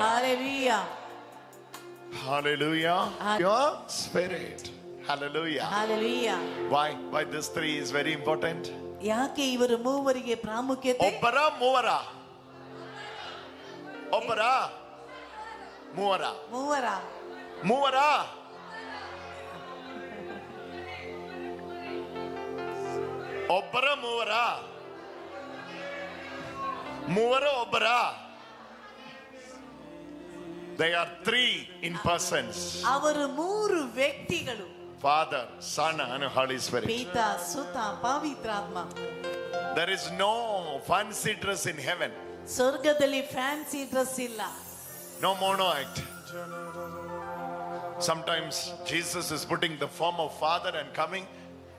Hallelujah. Hallelujah. Your spirit. Hallelujah. Hallelujah. Why this three is very important? ಯಾಕೆ ಇವರು ಮೂವರಿಗೆ ಪ್ರಾಮುಖ್ಯತೆ? ಒಬ್ಬರ ಮೂವರ ಒಬ್ಬರ ಮೂವರ ಮೂವರ ಮೂವರ ಒಬ್ಬರ ಮೂವರ ಮೂವರ ಒಬ್ಬರ. They are three in persons. ಅವರು ಮೂರು ವ್ಯಕ್ತಿಗಳು. Father, Son and Holy Spirit. ಪಿತ, ಸುತ, ಪವಿತ್ರಾತ್ಮ. There is no fancy dress in heaven. ಸ್ವರ್ಗದಲ್ಲಿ ಫ್ಯಾನ್ಸಿ ಡ್ರೆಸ್ ಇಲ್ಲ. No mono act. Sometimes Jesus is putting the form of Father and coming.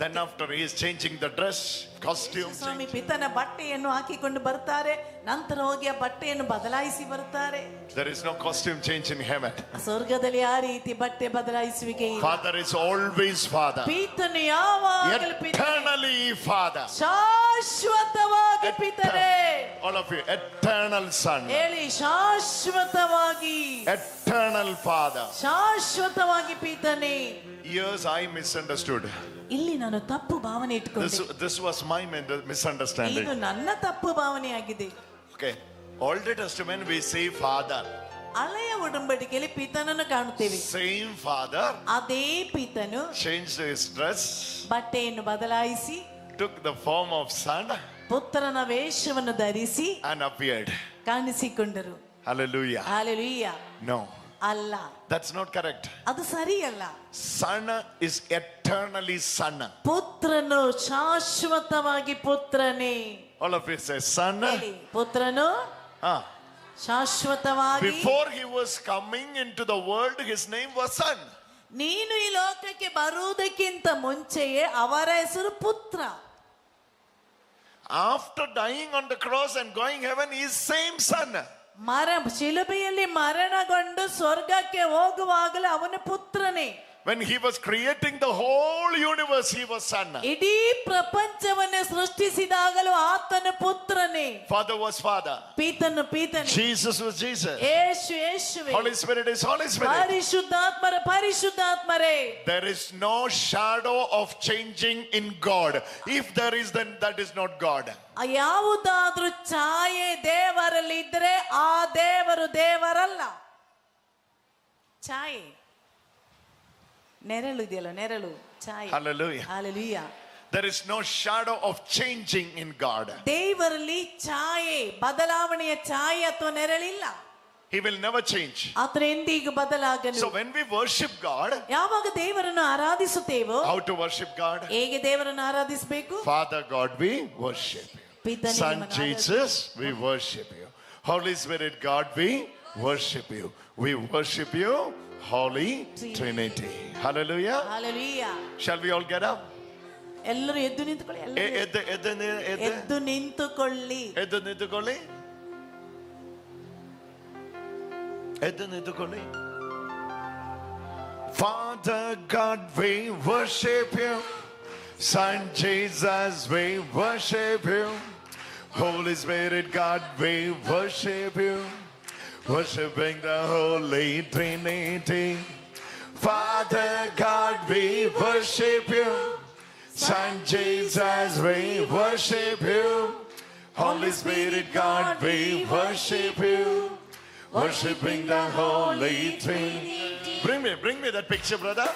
Then after he is changing the dress, costume. ಸ್ವಾಮಿ ಪಿತನ ಬಟ್ಟೆಯನ್ನು ಹಾಕಿಕೊಂಡು ಬರ್ತಾರೆ, ನಂತರ ಹೋಗಿ ಆ ಬಟ್ಟೆಯನ್ನು ಬದಲಾಯಿಸಿ ಬರ್ತಾರೆ. There is no costume change in heaven. ಸ್ವರ್ಗದಲ್ಲಿ ಆ ರೀತಿ ಬಟ್ಟೆ ಬದಲಾಯಿಸುವಿಕೆ ಇಲ್ಲ. Father is always Father. ಪಿತನು ಯಾವಾಗಲೂ ಪಿತನೇ. Eternally Father. ಶಾಶ್ವತವಾಗಿ ಪಿತನೇ. All of you, eternal Son. ಹೇಳಿ ಶಾಶ್ವತವಾಗಿ. Eternal Father. ಶಾಶ್ವತವಾಗಿ ಪಿತನೇ. Years I misunderstood. ಇಲ್ಲಿ ನಾನು ತಪ್ಪು ಭಾವನೆ ಇಟ್ಕೊಂಡೆ. This was my misunderstanding. ಇದು ನನ್ನ ತಪ್ಪು ಭಾವನೆಯಾಗಿದೆ. Okay, Old Testament we say Father. ಹಳೆಯ ಒಡಂಬಡಿಕೆಯಲ್ಲಿ ಪಿತನನ್ನು ಕಾಣುತ್ತೇವೆ. Same Father. ಅದೇ ಪಿತನು Changed his dress. ಬಟ್ಟೆಯನ್ನು ಬದಲಾಯಿಸಿ Took the form of Son. ಪುತ್ರನ ವೇಷವನ್ನು ಧರಿಸಿ And appeared. ಕಾಣಿಸಿಕೊಂಡರು. Hallelujah. Hallelujah. No. ಅಲ್ಲ, That's not correct. ಅದು ಸರಿಯಲ್ಲ. Son is eternally Son. ಪುತ್ರನು ಶಾಶ್ವತವಾಗಿ ಪುತ್ರನೇ. All of you say Son. ಹೇಳಿ, ಪುತ್ರನು ಶಾಶ್ವತವಾಗಿ. Before he was coming into the world, his name was Son. ನೀನು ಈ ಲೋಕಕ್ಕೆ ಬರುವುದಕ್ಕಿಂತ ಮುಂಚೆಯೇ ಅವರ ಹೆಸರು ಪುತ್ರ. After dying on the cross and going heaven, he is same Son. ಶಿಲುಬೆಯಲ್ಲಿ ಮರಣಗೊಂಡು ಸ್ವರ್ಗಕ್ಕೆ ಹೋಗುವಾಗಲೂ ಅವನ ಪುತ್ರನೇ. When he was creating the whole universe, he was Son. ಇಡೀ ಪ್ರಪಂಚವನ್ನೇ ಸೃಷ್ಟಿಸಿದಾಗಲೂ ಆತನ ಪುತ್ರನೇ. Father was Father. ಪಿತನು ಪಿತನೇ. Jesus was Jesus. ಯೇಸು ಯೇಸುವೇ. Holy Spirit is Holy Spirit. ಪರಿಶುದ್ಧಾತ್ಮರ ಪರಿಶುದ್ಧಾತ್ಮರೇ. There is no shadow of changing in God. If there is, then that is not God. ಯಾವುದಾದ್ರೂ ಛಾಯೆ ದೇವರಲ್ಲಿ ಇದ್ರೆ ಆ ದೇವರು ದೇವರಲ್ಲ. ಛಾಯೆ ನೆರಳು ಇದೆಯಲ್ಲ, ನೆರಳು ಛಾಯೆ. Hallelujah. Hallelujah. There is no shadow of changing in God. ದೇವರಲ್ಲಿ ಛಾಯೆ ಬದಲಾವಣೆಯ ಛಾಯೆ ಅಥವಾ ನೆರಳಿಲ್ಲ. He will never change. ಆತನು ಎಂದಿಗೂ ಬದಲಾಗನು. So when we worship God, ಯಾವಾಗ ದೇವರನ್ನು ಆರಾಧಿಸುತ್ತೇವೋ, how to worship God? ಹೇಗೆ ದೇವರನ್ನು ಆರಾಧಿಸಬೇಕು? Father God, we worship you. Son Jesus, we worship you. Holy Spirit God, we worship you. We worship you, Holy Trinity. Hallelujah. Hallelujah. Shall we all get up? ಎಲ್ಲರೂ ಎದ್ದು ನಿಂತುಕೊಳ್ಳಿ. ಎದ್ದು ನಿಂತುಕೊಳ್ಳಿ. ಎದ್ದು ನಿಂತುಕೊಳ್ಳಿ. ಎದ್ದು ನಿಂತುಕೊಳ್ಳಿ. Father God, we worship you. Son Jesus, we worship you. Holy Spirit God, we worship you. Worshiping the Holy Trinity. Father God, we worship you. Son Jesus, we worship you. Holy Spirit God, we worship you. Worshiping the Holy Trinity. Bring me that picture, brother.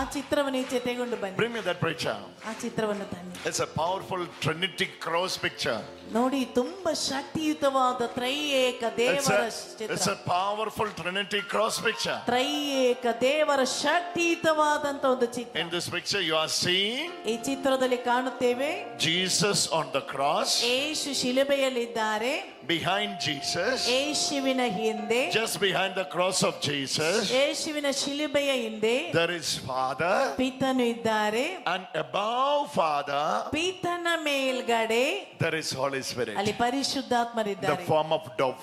ಆ ಚಿತ್ರವನ್ನು ಈಚೆ ತೆಗೆದುಕೊಂಡು ಬನ್ನಿ. Bring me that picture. ಆ ಚಿತ್ರವನ್ನು ತನ್ನಿ. It's a powerful Trinity cross picture. ನೋಡಿ, ತುಂಬಾ ಶಕ್ತಿಯುತವಾದ ತ್ರೈಏಕ ದೇವರ ಚಿತ್ರ. It's a powerful Trinity cross picture. ತ್ರೈಏಕ ದೇವರ ಶಕ್ತಿಯುತವಾದಂತ ಒಂದು ಚಿತ್ರ. In this picture you are seeing ಈ ಚಿತ್ರದಲ್ಲಿ ಕಾಣುತ್ತೇವೆ Jesus on the cross. Yesu ಶಿಲುಬೆಯಲ್ಲಿದ್ದಾರೆ. Behind Jesus, ಯೇಸುವಿನ ಹಿಂದೆ, just behind the cross of Jesus, ಯೇಸುವಿನ ಶಿಲುಬೆಯ ಹಿಂದೆ there is Father. ಪಿತನು ಇದ್ದಾರೆ. And above Father, ಪಿತನ ಮೇಲ್ಗಡೆ there is Holy Spirit. ಅಲ್ಲಿ ಪರಿಶುದ್ಧಾತ್ಮರಿದ್ದಾರೆ. The form of dove.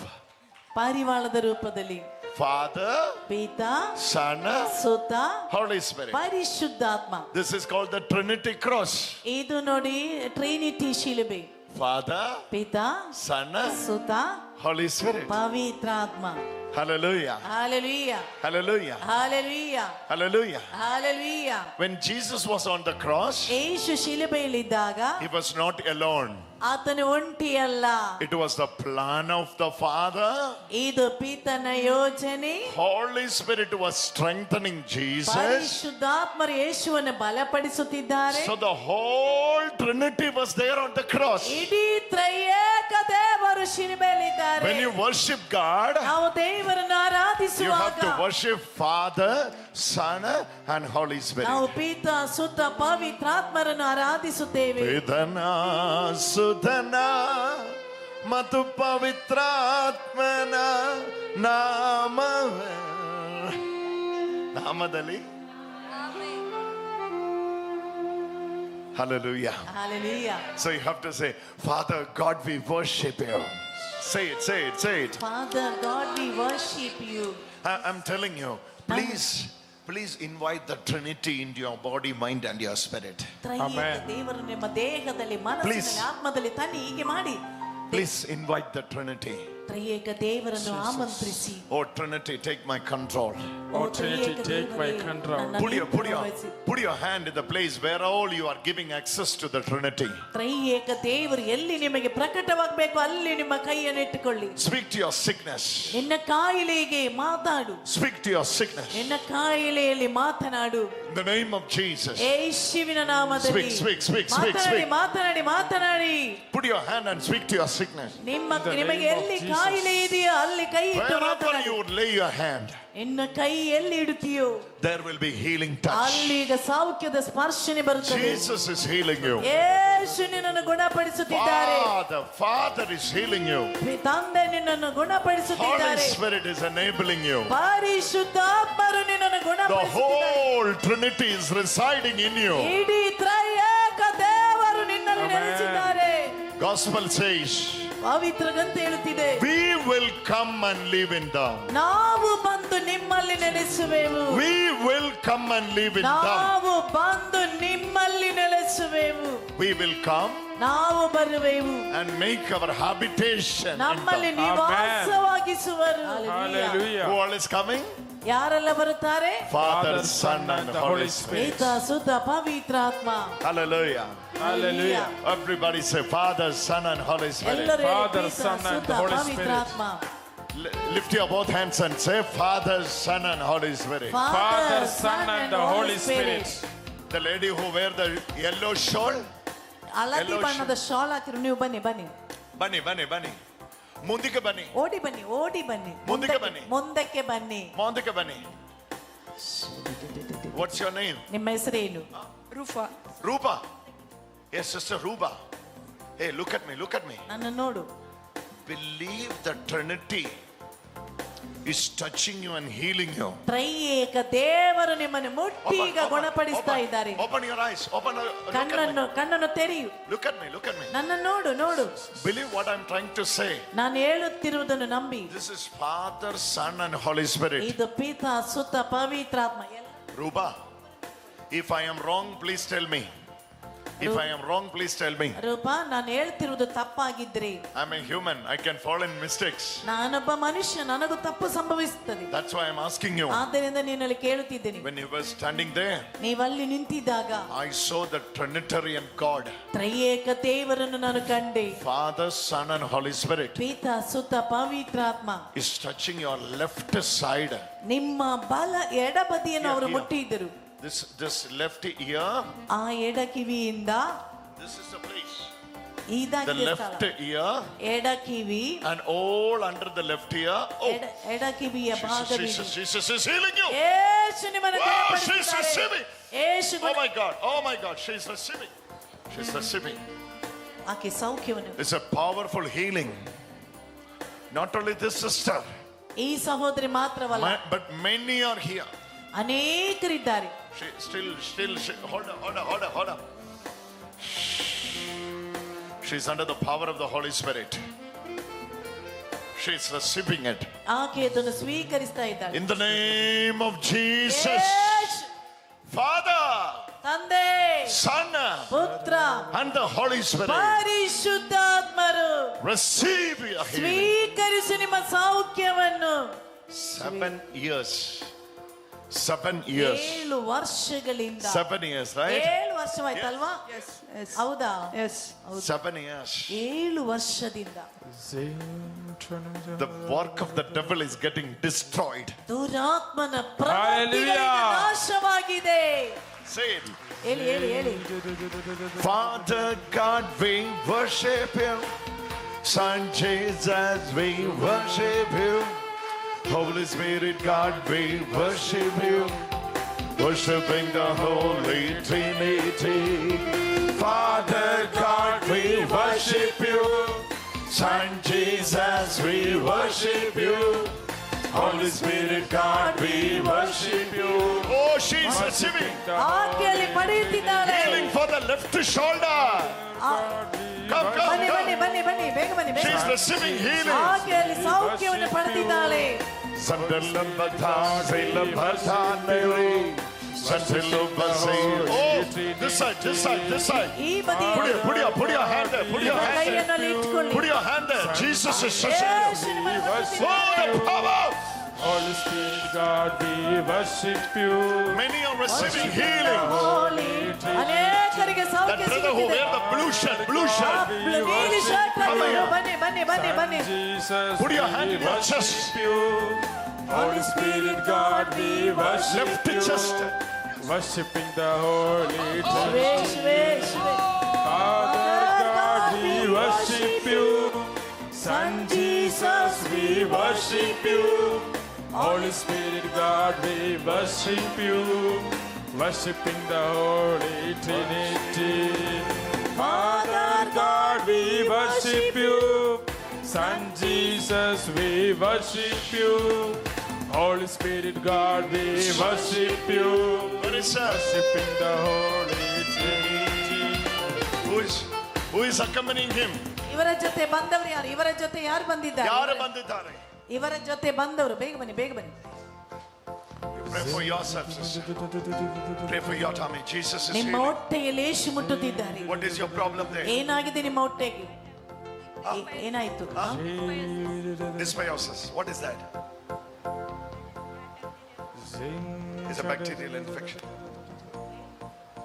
ಪಾರಿವಾಳದ ರೂಪದಲ್ಲಿ. Father, ಪಿತ, Son, ಸುತ, Holy Spirit. ಪರಿಶುದ್ಧಾತ್ಮ. This is called the Trinity cross. ಇದು ನೋಡಿ ಟ್ರಿನಿಟಿ ಶಿಲುಬೆ. Father, ಪಿತ, Son, ಸುತ, Holy Spirit. ಪವಿತ್ರಾತ್ಮ. Hallelujah. Hallelujah. Hallelujah. Hallelujah. Hallelujah. Hallelujah. When Jesus was on the cross, Yesu ಶಿಲುಬೆಯಲ್ಲಿದ್ದಾಗ he was not alone. ಆತನು ಒಂಟಿಯಲ್ಲ. It was the plan of the Father. ಇದು ಪಿತನ ಯೋಜನೆ. Holy Spirit was strengthening Jesus. ಪರಿಶುದ್ಧಾತ್ಮರು ಯೇಸುವನ್ನು ಬಲಪಡಿಸುತ್ತಿದ್ದಾರೆ. So the whole Trinity was there on the cross. ಇಡೀ ತ್ರೈಯೇಕ ದೇವರು ಶಿಲುಬೆಯಲ್ಲಿದ್ದಾರೆ. When you worship God, ನಾವು ದೇವರನ್ನು you have ಆರಾಧಿಸುವಾಗ to worship Father, Son, and Holy Spirit. ನಾವು ಪಿತ ಸುತ್ತ ಪವಿತ್ರಾತ್ಮರನ್ನು ಆರಾಧಿಸುತ್ತೇವೆ. ಪಿತನಾ ಸುಧನಾ ಮತ್ತು ಪವಿತ್ರಾತ್ಮನ ನಾಮದಲ್ಲಿ. Hallelujah. Hallelujah. So you have to say, Father God, we worship you. Say it, say it, say it. Father God, we worship you. I'm telling you, please invite the Trinity into your body, mind, and your spirit. ತ್ರೈಯೇಕ ದೇವರು ನಿಮ್ಮ ದೇಹದಲ್ಲಿ, ಮನಸ್ಸಿನಲ್ಲಿ, ಆತ್ಮದಲ್ಲಿ ತನ್ನಿ. ಹೀಗೆ ಮಾಡಿ. Please invite the Trinity. ತ್ರೈಯೇಕ ದೇವರನ್ನು ಆಮಂತ್ರಿಸಿ. Oh Trinity, take my control. Oh Trinity, take my control. Put your hand in the place where all you are giving access to the Trinity. ತ್ರೈಯೇಕ ದೇವರು ಎಲ್ಲಿ ನಿಮಗೆ ಪ್ರಕಟವಾಗಬೇಕು ಅಲ್ಲಿ ನಿಮ್ಮ ಕೈಯನ್ನು ಇಟ್ಟುಕೊಳ್ಳಿ. Speak to your sickness. ನಿನ್ನ ಕಾಯಿಲೆಗೆ ಮಾತಾಡು. Speak to your sickness. ನಿನ್ನ ಕಾಯಿಲೆಯಲ್ಲಿ ಮಾತನಾಡು. In the name of Jesus. ಯೇಸುವಿನ ನಾಮದಲ್ಲಿ. Speak. ಮಾತನಾಡಿ. Put your hand and speak to your sickness. ನಿಮಗೆ ಎಲ್ಲಿ ಕಾಯಿಲೆ ಇದೆಯೋ ಅಲ್ಲಿ ಕೈ ಇಟ್ಟು Wherever ಮಾತನಾಡಿ. you would lay your hand, ನಿನ್ನ ಕೈ ಎಲ್ಲಿ ಇಡುತ್ತೀಯೋ there will be healing touch. ಅಲ್ಲಿಗ ಸೌಖ್ಯದ ಸ್ಪರ್ಶನೆ ಬರುತ್ತದೆ. Jesus is healing you. ಯೇಸು ನಿನ್ನನ್ನು ಗುಣಪಡಿಸುತ್ತಿದ್ದಾರೆ. Father is healing you. ತಂದೆ ನಿನ್ನನ್ನು Holy ಗುಣಪಡಿಸುತ್ತಿದ್ದಾರೆ. Spirit is enabling you. ಪರಿಶುದ್ಧಾತ್ಮರು ನಿನ್ನನ್ನು The ಗುಣಪಡಿಸುತ್ತಿದ್ದಾರೆ. whole Trinity is residing in you. ಇಡೀ ತ್ರೈಯೇಕ ದೇವರು ನಿನ್ನಲ್ಲಿ ನೆಲೆಸಿದ್ದಾರೆ. Gospel says, ಪವಿತ್ರ ಗ್ರಂಥ ಹೇಳುತ್ತಿದೆ, we will come and live in them. ನಾವು ಬಂದು ನಿಮ್ಮಲ್ಲಿ ನೆಲೆಸುವೆವು. We will come and live in them. ನಾವು ಬಂದು ನಿಮ್ಮಲ್ಲಿ ನೆಲೆಸುವೆವು. We will come ನಾವು ಬರುವೆವು and make our habitation in ನಮ್ಮಲ್ಲಿ them. ನಿವಾಸವಾಗಿಸುವರು. Hallelujah. Who all is coming? ಯಾರೆಲ್ಲ ಬರುತ್ತಾರೆ? Father, Son, and the Holy Spirit. ಪಿತ ಸುತ ಪವಿತ್ರಾತ್ಮ. Hallelujah. Hallelujah. Everybody say, Father, Son, and Holy Spirit. ಎಲ್ಲರೂ Father, ಪಿತ Son, and ಸುತ the Holy Spirit. ಪವಿತ್ರಾತ್ಮ. Lift your both hands and say, Father, Son, and Holy Spirit. Father, Son, and the Holy Spirit. The lady who wear the yellow shawl. ಹಳದಿ ಬಣ್ಣದ shawl ಹಾಕಿರು. ನೀವು ಬನ್ನಿ. ಬನ್ನಿ ಮುಂದಕ್ಕೆ ಬನ್ನಿ. ಓಡಿ ಬನ್ನಿ. ಮುಂದಕ್ಕೆ ಬನ್ನಿ. ಮುಂದಕ್ಕೆ ಬನ್ನಿ. What's your name? ನಿಮ್ಮ ಹೆಸರೇನು? Rupa. Yes, sister Rupa. Hey, look at me. ನನ್ನ ನೋಡು. Believe the Trinity is touching you and healing you. ತ್ರೈಯೇಕ ದೇವರು ನಿಮ್ಮನ್ನು ಮುಟ್ಟಿ ಈಗ ಗುಣಪಡಿಸ್ತಾ ಇದ್ದಾರೆ. Open your eyes. ಕಣ್ಣನ್ನು ತೆರೆಯು. Look at me. ನನ್ನ ನೋಡು. Believe what I'm trying to say. ನಾನು ಹೇಳುತ್ತಿರುವುದನ್ನು ನಂಬಿ. This is Father, Son, and Holy Spirit. ಇದು ಪಿತ ಸುತ ಪವಿತ್ರಾತ್ಮ. Rupa, if I am wrong, please tell me. If I am wrong, please tell me. Roopa, ನಾನು ಹೇಳ್ತಿರುವುದು ತಪ್ಪಾಗಿದ್ರೆ. I'm a human. I can fall in mistakes. ನಾನೊಬ್ಬ ಮನುಷ್ಯ, ನನಗೂ ತಪ್ಪು ಸಂಭವಿಸುತ್ತದೆ. That's why I'm asking you. ಆದ್ದರಿಂದ ನಿನ್ನಲ್ಲಿ ಕೇಳುತ್ತಿದ್ದೇನೆ. When you were standing there, ನೀವಲ್ಲಿ ನಿಂತಿದ್ದಾಗ I saw the Trinitarian God. ತ್ರೈಯೇಕ ದೇವರನ್ನು ನಾನು ಕಂಡೆ. Father, Son, and Holy Spirit ಪಿತ ಸುತ ಪವಿತ್ರಾತ್ಮ is touching your left side. ನಿಮ್ಮ ಬಲ ಎಡಬದಿಯನ್ನು ಅವರು ಮುಟ್ಟಿದ್ದರು. This left ear. ಆ ಎಡ ಕಿವಿಯಿಂದ. This is the place. ಇದಾಗಿದೆ The left ear. ಎಡ ಕಿವಿ. And all under the left ear. Oh. ಎಡ ಕಿವಿಯ ಭಾಗವಿದೆ. Jesus is healing you. ಯೇಸು ನಿಮ್ಮನ್ನು She's receiving. Yesu. Oh my God. She's receiving. ಆಕೆ ಸೌಖ್ಯವನ್ನು. It's a powerful healing. Not only this sister. ಈ ಸಹೋದರಿ ಮಾತ್ರವಲ್ಲ. But many are here. ಅನೇಕರಿದ್ದಾರೆ. Still, hold on. She's under the power of the Holy Spirit. She's receiving it. ಆಕೆ ಅದನ್ನು ಸ್ವೀಕರಿಸ್ತಾ ಇದ್ದಾಳೆ. In the name of Jesus. Father, ತಂದೆ, Son, ಪುತ್ರ, and the Holy Spirit. ಪರಿಶುದ್ಧಾತ್ಮರು Receive your healing. ಸ್ವೀಕರಿಸಿ ನಿಮ್ಮ ಸೌಖ್ಯವನ್ನು. 7 years. 7 years. 7 ವರ್ಷಗಳಿಂದ. 7 years, right? 7 ವರ್ಷವಾಯ್ತಲ್ವಾ? ಹೌದಾ? 7 years. 7 ವರ್ಷದಿಂದ The work of the devil is getting destroyed. ದುರಾತ್ಮನ ಪ್ರವೃತ್ತಿಗಳಿಂದ ನಾಶವಾಗಿದೆ. Say it. ಹೇಳಿ. Father God, we worship you. Son Jesus, we worship you. Holy Spirit, God, we worship you. Worshiping the Holy Trinity. Father God, we worship you. Son Jesus, we worship you. Holy Spirit, God, we worship you. Oh, she's receiving ಆಕೆಯಲ್ಲಿ ಪಡೆಯುತ್ತಿದ್ದಾಳೆ. healing for the left shoulder. Come. ಬನ್ನಿ ಬೇಗ ಬನ್ನಿ. She's receiving healing. ಆಕೆಯಲ್ಲಿ ಸೌಖ್ಯವನ್ನು ಪಡೆದಿದ್ದಾಳೆ. Oh, this side. ಈ ಬದಿ Put your hand there. Put your hand ಕೈಯನ್ನು there. ಇಟ್ಕೊಳ್ಳಿ. Put your hand there. Jesus is touching you. ಯೇಸು ನಿಮ್ಮನ್ನು Oh, ಮುಟ್ಟಿದ್ದಾನೆ. the power. Holy Spirit, God, we worship you. Many are receiving healing. Holy. ಅನೇಕರಿಗೆ That ಸೌಖ್ಯ brother who ಸಿಗುತ್ತಿದೆ. wear the blue shirt. ನೀಲಿ shirt ಹಾಕಿದ್ರು. ಬನ್ನಿ. Jesus, Put your hand we in your chest. worship you. Holy Spirit, God, we worship Left you. chest. Worshipping the Holy ಶಿವೆ. Father God, we worship you. Son Jesus, we worship you. Holy Spirit, God, we worship you. Worshipping the Holy Trinity. Father God, we worship you. Son Jesus, we worship you. Holy Spirit, God, we worship you. Worshipping the Holy Trinity. Who is accompanying him? ಇವರ ಜೊತೆ ಬಂದವರು ಯಾರು? ಇವರ ಜೊತೆ ಯಾರು ಬಂದಿದ್ದಾರೆ? ಯಾರು ಬಂದಿದ್ದಾರೆ? ಇವರ ಜೊತೆ ಬಂದವರು. ಬೇಗ ಬನ್ನಿ. Pray for yourself, sister. Pray for your tummy. Jesus is ನಿಮ್ಮ healing. ಹೊಟ್ಟೆಯಲ್ಲಿ ಯೇಸು ಮುಟ್ಟುತ್ತಿದ್ದಾರೆ. What is your problem there? ಏನಾಗಿದೆ ನಿಮ್ಮ ಹೊಟ್ಟೆಗೆ? ಏನಾಯ್ತು? Dysbiosis. What is that? It's a bacterial infection.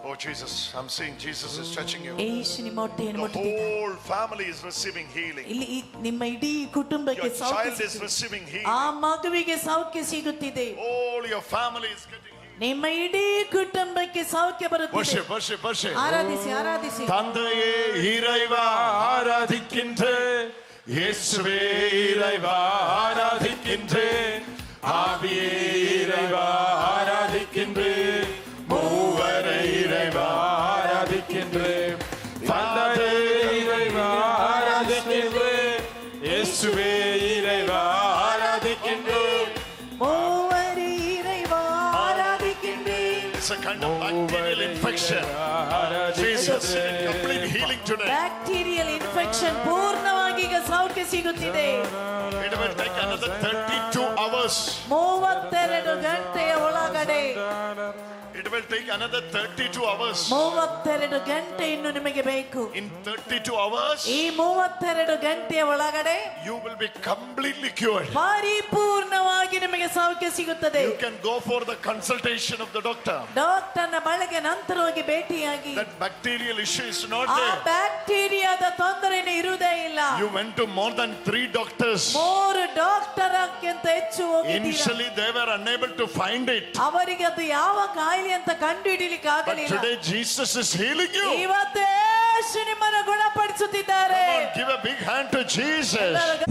Oh Jesus, I'm seeing Jesus is touching you. ಯೇಸು ನಿಮ್ಮ ಹೊಟ್ಟೆಯನ್ನು The ಮುಟ್ಟುತ್ತಿದ್ದಾರೆ. whole family is receiving healing. ಇಲ್ಲಿ ನಿಮ್ಮ ಇಡೀ ಕುಟುಂಬಕ್ಕೆ Your ಸೌಖ್ಯ child is ಸಿಗುತ್ತಿದೆ. receiving ಆ healing. ಮಗುವಿಗೆ ಸೌಖ್ಯ ಸಿಗುತ್ತಿದೆ. All your family is getting healing. ನಿಮ್ಮ ಇಡೀ ಕುಟುಂಬಕ್ಕೆ ಸೌಖ್ಯ ಬರುತ್ತಿದೆ. Worship. ಆರಾಧಿಸಿ. தந்தையே இறைவா ஆராதிக்கின்றேன், இயேசுவே இறைவா ஆராதிக்கின்றேன், ஆவியே இறைவா ஆராதிக்கின்றேன், மூவரை இறைவா ஆராதிக்கின்றேன், தந்தை இறைவா ஆராதிக்கின்றேன், இயேசுவே இறைவா ஆராதிக்கின்றேன். மூவரி இறைவா ஆராதிக்கின்றேன். It's a kind of bacterial infection. Jesus, complete healing today. Bacterial infection ಪೂರ್ಣವಾಗಿ ಈಗ ಸೌಖ್ಯ ಸಿಗುತ್ತಿದೆ. It will take another 32 hours. 32 ಗಂಟೆಯ ಒಳಗಡೆ. It will take another 32 hours. 32 ಗಂಟೆ ಇನ್ನು ನಿಮಗೆ ಬೇಕು. In 32 hours, ಈ 32 ಗಂಟೆಯ ಒಳಗಡೆ you will be completely cured. ಪರಿಪೂರ್ಣವಾಗಿ ನಿಮಗೆ ಸೌಖ್ಯ ಸಿಗುತ್ತದೆ. You can go for the consultation of the doctor. ಡಾಕ್ಟರ್ನ ಬಳಿಗೆ ನಂತರ ಹೋಗಿ ಭೇಟಿಯಾಗಿ. That bacterial issue is not ಆ there. ಬ್ಯಾಕ್ಟೀರಿಯಾದ ತೊಂದರೆನೇ ಇರುವುದೇ ಇಲ್ಲ. You went to more than 3 doctors. 3 ಡಾಕ್ಟರ್ಕ್ಕಿಂತ ಹೆಚ್ಚು ಹೋಗಿದ್ದೀರಾ. Initially they were unable to find it. ಅವರಿಗೆ ಅದು ಯಾವ ಕಾಯಿಲೆ ಅಂತ ಕಂಡುಹಿಡಿಯಲಿಕ್ಕೆ But ಆಗಲಿಲ್ಲ. today Jesus is healing you. ಇವತ್ತು ಯೇಸು ನಿಮ್ಮನ್ನು ಗುಣಪಡಿಸುತ್ತಿದ್ದಾರೆ. Come on, give a big hand to Jesus. ಎಲ್ಲರೂ